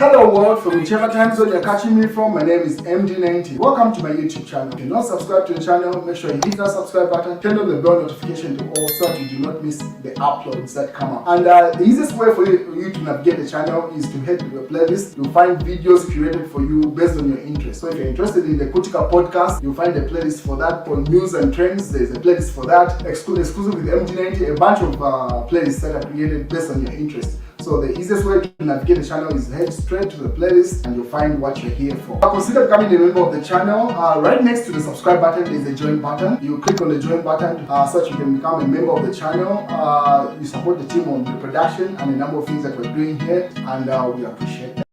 Hello world, from whichever time zone you're catching me from, my name is MD90. Welcome to my YouTube channel. If you're not subscribed to the channel, make sure you hit that subscribe button, turn on the bell notification to all so that you do not miss the uploads that come up. And the easiest way for you to navigate the channel is to head to the playlist. You'll find videos curated for you based on your interest. So if you're interested in the Kutika podcast, you'll find a playlist for that. For news and trends, there's a playlist for that. Exclusive with MD90, a bunch of playlists that are created based on your interest. So the easiest way to navigate the channel is head straight to the playlist and you'll find what you're here for. Consider becoming a member of the channel. Right next to the subscribe button is a join button. You click on the join button so that you can become a member of the channel. You support the team on the production and a number of things that we're doing here, and we appreciate that.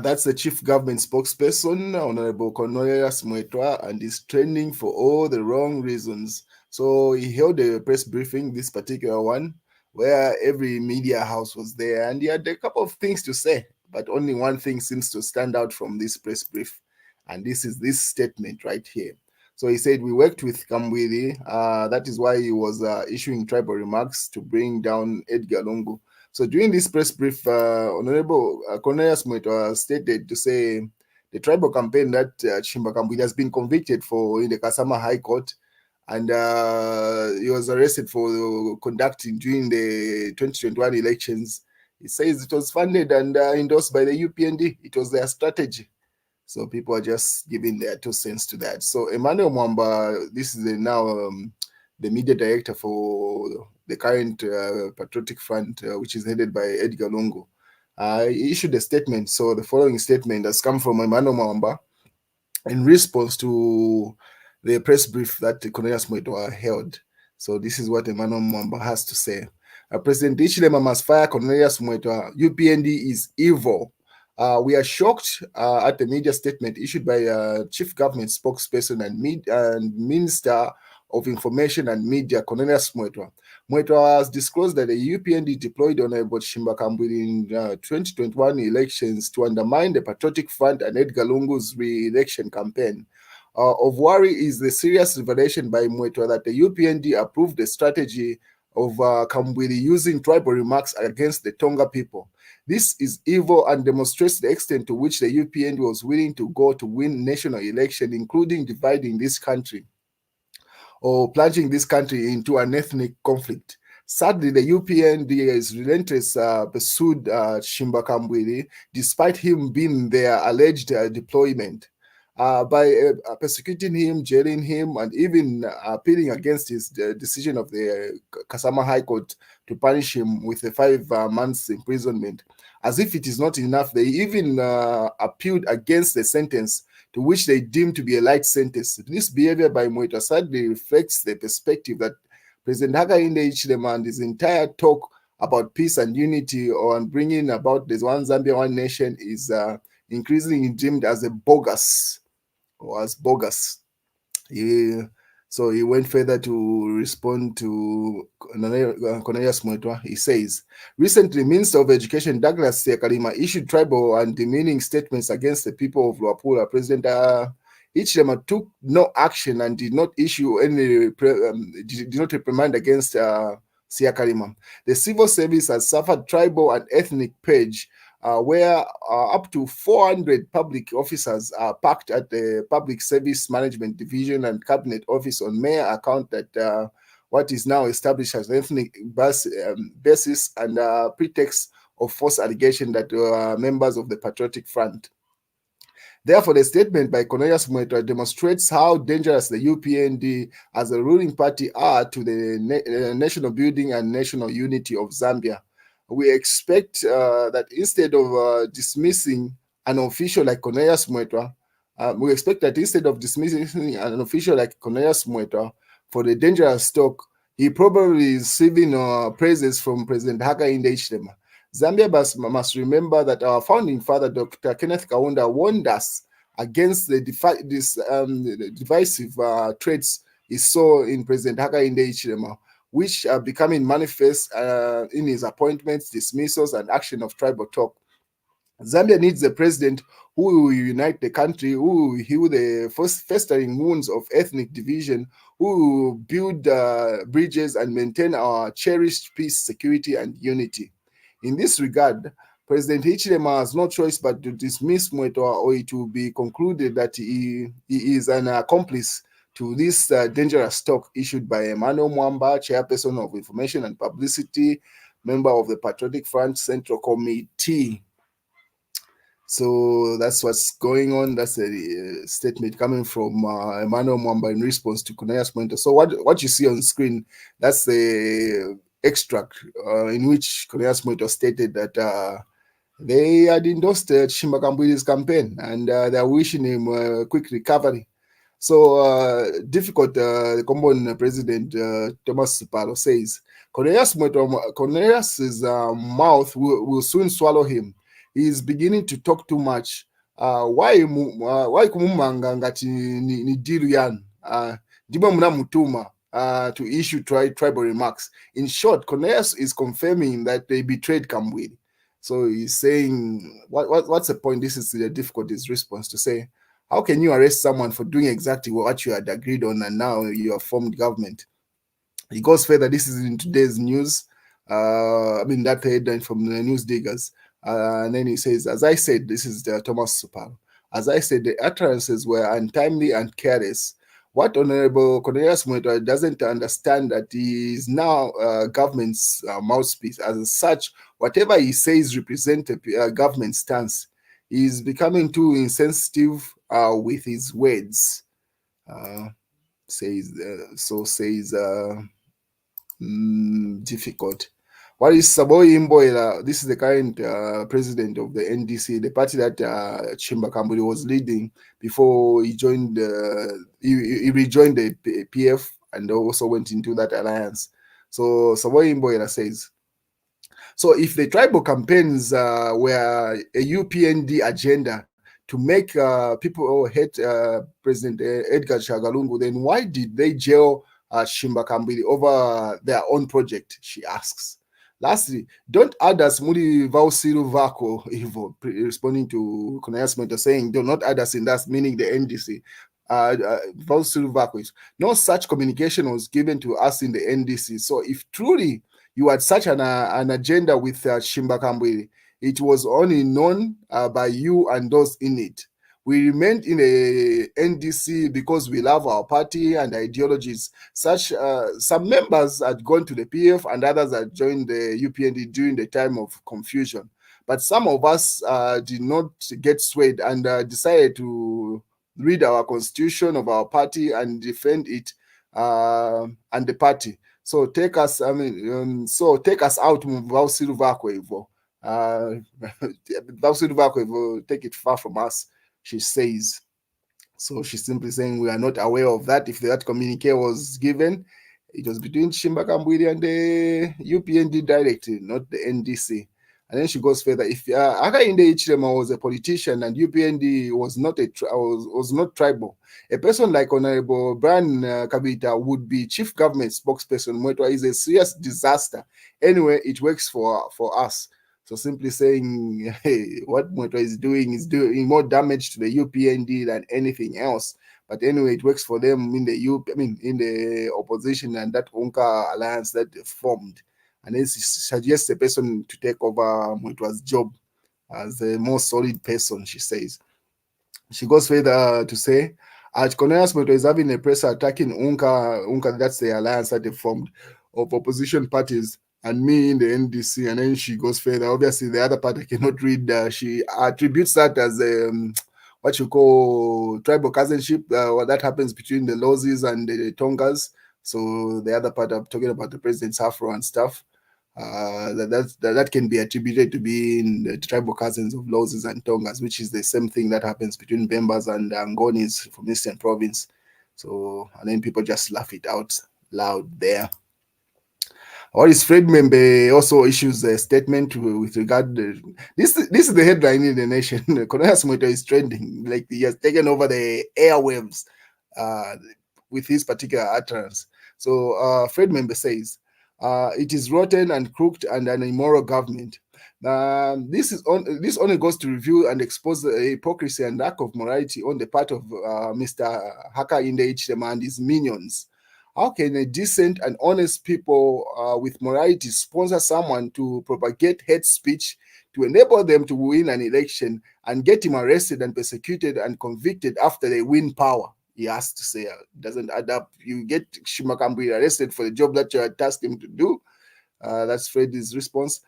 That's the chief government spokesperson, Honorable Cornelius Mweetwa, and is trending for all the wrong reasons. So he held a press briefing, this particular one, where every media house was there, and he had a couple of things to say, but only one thing seems to stand out from this press brief, and this is this statement right here. So he said, we worked with Kambwili, that is why he was issuing tribal remarks to bring down Edgar Lungu. So during this press brief, Honorable Cornelius Mweetwa stated to say the tribal campaign that Chishimba Kambwili has been convicted for in the Kasama High Court, and he was arrested for conducting during the 2021 elections. He says it was funded and endorsed by the UPND. It was their strategy. So people are just giving their 2 cents to that. So Emmanuel Mwamba, this is now the media director for the current Patriotic Front, which is headed by Edgar Lungu. He issued a statement. So the following statement has come from Emmanuel Mwamba in response to the press brief that Cornelius Mweetwa held. So this is what Emmanuel Mwamba has to say. President Hichilema must fire Cornelius Mweetwa. UPND is evil. We are shocked at the media statement issued by Chief Government Spokesperson and Minister of Information and Media, Cornelius Mweetwa. Mweetwa has disclosed that the UPND deployed Honorable Chishimba Kambwili in 2021 elections to undermine the Patriotic Front and Edgar Lungu's re-election campaign. Of worry is the serious revelation by Mweetwa that the UPND approved the strategy of Kambwili using tribal remarks against the Tonga people. This is evil and demonstrates the extent to which the UPND was willing to go to win national election, including dividing this country or plunging this country into an ethnic conflict. Sadly, the UPND's relentless pursued Chishimba Kambwili, despite him being their alleged deployment, by persecuting him, jailing him, and even appealing against his decision of the Kasama High Court to punish him with a 5 months imprisonment. As if it is not enough, they even appealed against the sentence, to which they deemed to be a light sentence. This behavior by Mweetwa sadly reflects the perspective that President Hakainde Hichilema and his entire talk about peace and unity on bringing about this one Zambia, one nation is increasingly deemed as a bogus, or as bogus. So he went further to respond to Cornelius Mweetwa. He says, recently, Minister of Education Douglas Sekalima issued tribal and demeaning statements against the people of Luapula. President Hichilema took no action and did not issue any, did not reprimand against Siakalima. The civil service has suffered tribal and ethnic purge, where up to 400 public officers are packed at the Public Service Management Division and Cabinet Office on mere account that what is now established as ethnic basis and pretext of false allegation that members of the Patriotic Front. Therefore, the statement by Cornelius Mweetwa demonstrates how dangerous the UPND as a ruling party are to the national building and national unity of Zambia. We expect that instead of dismissing an official like Cornelius Mweetwa, for the dangerous talk, he probably is receiving praises from President Hakainde Hichilema. Zambia must remember that our founding father, Dr. Kenneth Kaunda, warned us against the divisive traits he saw in President Hakainde Hichilema, which are becoming manifest in his appointments, dismissals, and action of tribal talk. Zambia needs a president who will unite the country, who will heal the festering wounds of ethnic division, who will build bridges and maintain our cherished peace, security, and unity. In this regard, President Hichilema has no choice but to dismiss Mweetwa, or it will be concluded that he is an accomplice to this dangerous talk issued by Emmanuel Mwamba, Chairperson of Information and Publicity, member of the Patriotic Front Central Committee. So that's what's going on. That's a statement coming from Emmanuel Mwamba in response to Cornelius Mweetwa. So what you see on screen, that's the extract in which Cornelius Mweetwa stated that they had endorsed Chishimba Kambwili's campaign and they're wishing him a quick recovery. So difficult, the Common President Thomas Palo says, Cornelius's mouth will soon swallow him. He is beginning to talk too much. Why kumumanga ngati ni deal yan? Ndibo mnamutuma to issue tribal remarks. In short, Cornelius is confirming that they betrayed Kambwili. So he's saying, what's the point? This is the difficulties response to say, how can you arrest someone for doing exactly what you had agreed on and now you have formed government? He goes further. This is in today's news. That headline from the news diggers. And then he says, as I said, this is Thomas Supal. As I said, the utterances were untimely and careless. What Honorable Cornelius Mweetwa doesn't understand that he is now government's mouthpiece. As such, whatever he says represents a government stance. He is becoming too insensitive with his words. Difficult. What is Saboyi Mboela? This is the current president of the NDC, the party that Chishimba Kambwili was leading before he joined. He rejoined the PF and also went into that alliance. So Saboyi Mboela says, so if the tribal campaigns were a UPND agenda to make people hate President Edgar Shagalungu, then why did they jail Chishimba Kambwili over their own project? She asks. Lastly, don't add us Muri Vausiru Vako Evo, responding to Cornelius Mweetwa saying, do not add us in that, meaning the NDC. Vausiru Vako is no such communication was given to us in the NDC. So if truly you had such an agenda with Chishimba Kambwili, it was only known by you and those in it. We remained in a NDC because we love our party and ideologies. Some members had gone to the PF and others had joined the UPND during the time of confusion. But some of us did not get swayed and decided to read our constitution of our party and defend it and the party. So take us out, Vausiru Vakwevo. Vausiru Vakwevo, take it far from us, she says. So she's simply saying we are not aware of that. If that communique was given, it was between Chishimba Kambwili and the UPND directly, not the NDC. And then she goes further. If Hakainde Hichilema was a politician and UPND was not tribal, a person like Honorable Brian Kabita would be chief government spokesperson. Mweetwa is a serious disaster. Anyway, it works for us. So simply saying, hey, what Mweetwa is doing more damage to the UPND than anything else. But anyway, it works for them in the opposition and that UNCA alliance that they formed. And then she suggests a person to take over Mweetwa's job as a more solid person, she says. She goes further to say, Cornelius Mweetwa is having a press attacking UNCA, that's the alliance that they formed of opposition parties, and me in the NDC. And then she goes further. Obviously, the other part I cannot read. She attributes that as what you call tribal cousinship, what that happens between the Lozis and the Tongas. So the other part I'm talking about the president's afro and stuff. That can be attributed to being the tribal cousins of Lozis and Tongas, which is the same thing that happens between Bembas and Angonis from Eastern Province. So, and then people just laugh it out loud there. What is Fred Membe also issues a statement with regard to this is the headline in the nation. Cornelius Mweetwa is trending, like he has taken over the airwaves with his particular utterance. So Fred Membe says, It is rotten and crooked and an immoral government. This only goes to review and expose the hypocrisy and lack of morality on the part of Mr. Hakainde Hichilema and his minions. How can a decent and honest people with morality sponsor someone to propagate hate speech to enable them to win an election and get him arrested and persecuted and convicted after they win power? He has to say, doesn't add up. You get Kambwili arrested for the job that you had tasked him to do. That's Freddie's response.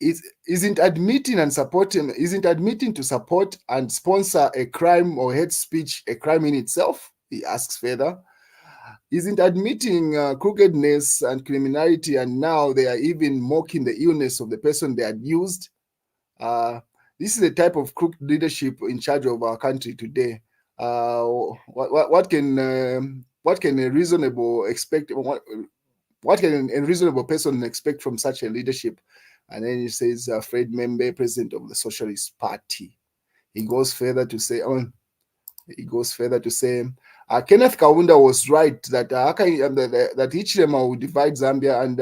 Isn't admitting to support and sponsor a crime or hate speech a crime in itself? He asks further. Isn't admitting crookedness and criminality, and now they are even mocking the illness of the person they had used? This is the type of crooked leadership in charge of our country today. What can a reasonable person expect from such a leadership? And then he says, Fred Membe, president of the Socialist Party. He goes further to say, Kenneth Kaunda was right that that Hichilema will divide Zambia, and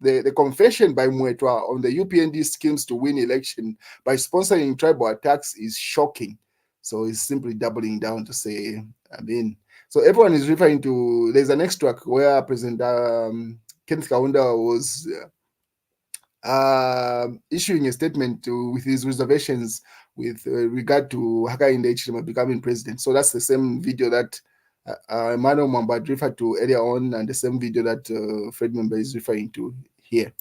the confession by Mweetwa on the UPND schemes to win election by sponsoring tribal attacks is shocking. So he's simply doubling down to say, so everyone is referring to, there's an extract where President Kenneth Kaunda was issuing a statement with his reservations with regard to Hakainde Hichilema becoming president. So that's the same video that Emmanuel Mwamba referred to earlier on, and the same video that Fred Membe is referring to here.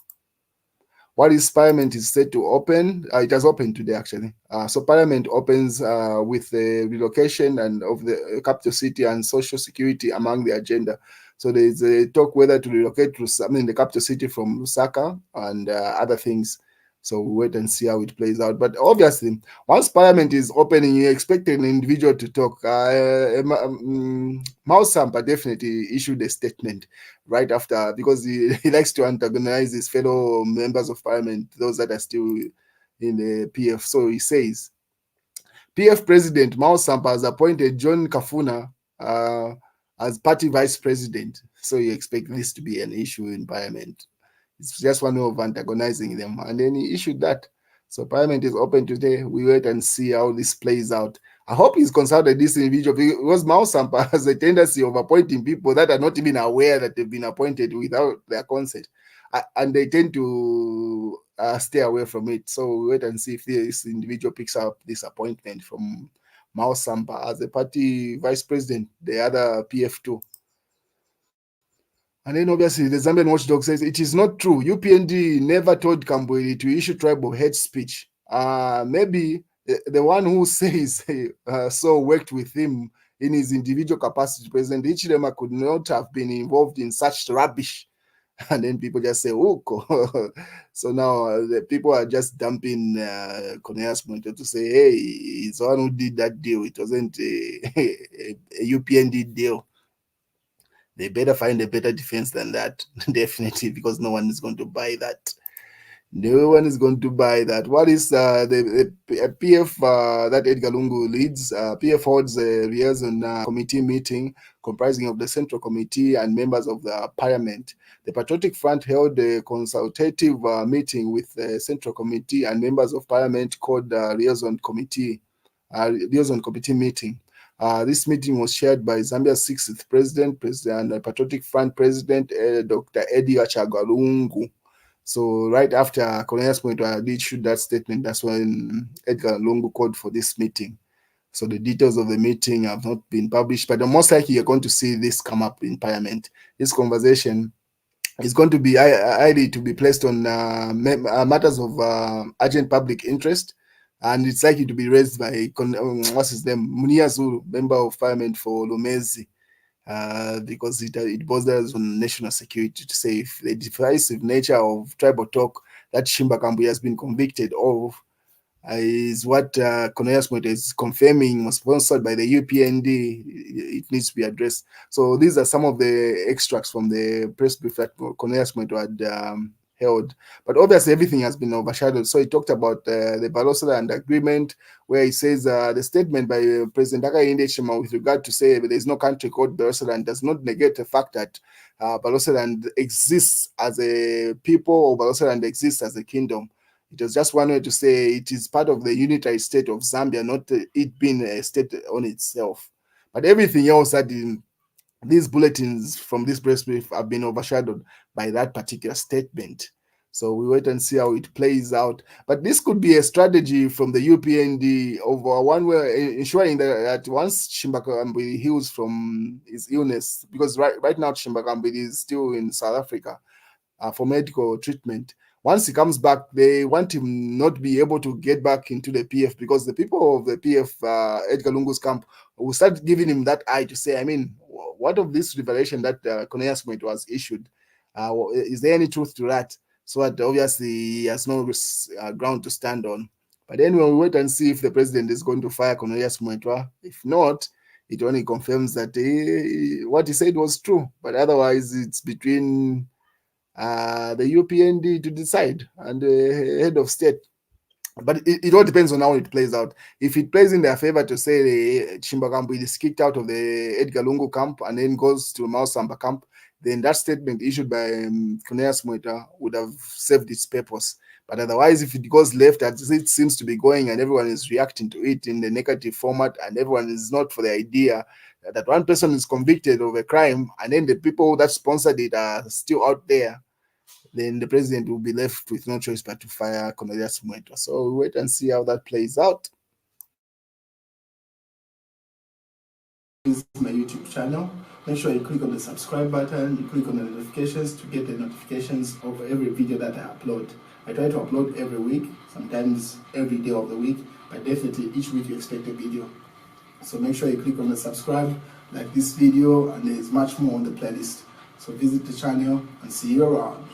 What is Parliament is set to open? It has opened today, actually. So Parliament opens with the relocation and of the capital city and social security among the agenda. So there is a talk whether to relocate to the capital city from Lusaka and other things. So we'll wait and see how it plays out. But obviously, once Parliament is opening, you expect an individual to talk. Mao Sampa definitely issued a statement right after, because he likes to antagonize his fellow members of Parliament, those that are still in the PF. So he says, PF President Mao Sampa has appointed John Kafuna as party vice president. So you expect this to be an issue in Parliament. It's just one way of antagonizing them. And then he issued that. So Parliament is open today. We wait and see how this plays out. I hope he's consulted this individual, because Mao Sampa has a tendency of appointing people that are not even aware that they've been appointed without their consent. And they tend to stay away from it. So we wait and see if this individual picks up this appointment from Mao Sampa as the party vice president, the other PF2. And then obviously the Zambian watchdog says it is not true. UPND never told Kambwili to issue tribal hate speech. Maybe the one who says so worked with him in his individual capacity. President Hichilema could not have been involved in such rubbish. And then people just say, oh, so now the people are just dumping Cornelius to say, hey, he's the one who did that deal. It wasn't a UPND deal. They better find a better defense than that, definitely, because no one is going to buy that. No one is going to buy that. What is the PF that Edgar Lungu leads? PF holds a liaison committee meeting comprising of the Central Committee and members of the Parliament. The Patriotic Front held a consultative meeting with the Central Committee and members of Parliament called liaison committee meeting. This meeting was chaired by Zambia's 6th president and Patriotic Front President, Dr. Eddie Achagwalungu. So right after Cornelius Mweetwa issued that statement, that's when Edgar Lungu called for this meeting. So the details of the meeting have not been published, but most likely you're going to see this come up in Parliament. This conversation is going to be highly to be placed on matters of urgent public interest, and it's likely to be raised by what's his name, Munia Zulu, member of Parliament for Lumezi. Because it borders on national security, to say if the divisive nature of tribal talk that Chishimba Kambwili has been convicted of is what Cornelius Mweetwa is confirming was sponsored by the UPND, it needs to be addressed. So these are some of the extracts from the press brief that Cornelius Mweetwa had held. But obviously everything has been overshadowed. So he talked about the Barroso agreement, where he says the statement by President Hakainde Hichilema with regard to say there is no country called Barroso does not negate the fact that Baloseland exists as a people, or Baloseland exists as a kingdom. It was just one way to say it is part of the unitary state of Zambia, not it being a state on itself. But everything else that these bulletins from this press brief have been overshadowed by that particular statement. So we wait and see how it plays out. But this could be a strategy from the UPND of one way ensuring that once Chishimba Kambwili heals from his illness, because right now Chishimba Kambwili is still in South Africa for medical treatment. Once he comes back, they want him not be able to get back into the PF, because the people of the PF, Edgar Lungu's camp, will start giving him that eye to say, I mean, what of this revelation that Cornelius Mweetwa was issued? Is there any truth to that? So that obviously he has no ground to stand on. But anyway, we wait and see if the president is going to fire Cornelius Mweetwa. If not, it only confirms that what he said was true. But otherwise, it's between the UPND to decide and the head of state. But it all depends on how it plays out. If it plays in their favor to say the Chishimba Kambwili is kicked out of the Edgar Lungu camp and then goes to Mao Samba camp, then that statement issued by Cornelius Mweetwa would have served its purpose. But otherwise, if it goes left, as it seems to be going, and everyone is reacting to it in the negative format, and everyone is not for the idea that one person is convicted of a crime, and then the people that sponsored it are still out there, then the president will be left with no choice but to fire Cornelius Mweetwa. So we'll wait and see how that plays out. This is my YouTube channel. Make sure you click on the subscribe button, you click on the notifications to get the notifications of every video that I upload. I try to upload every week, sometimes every day of the week, but definitely each week you expect a video. So make sure you click on the subscribe, like this video, and there's much more on the playlist. So visit the channel and see you around.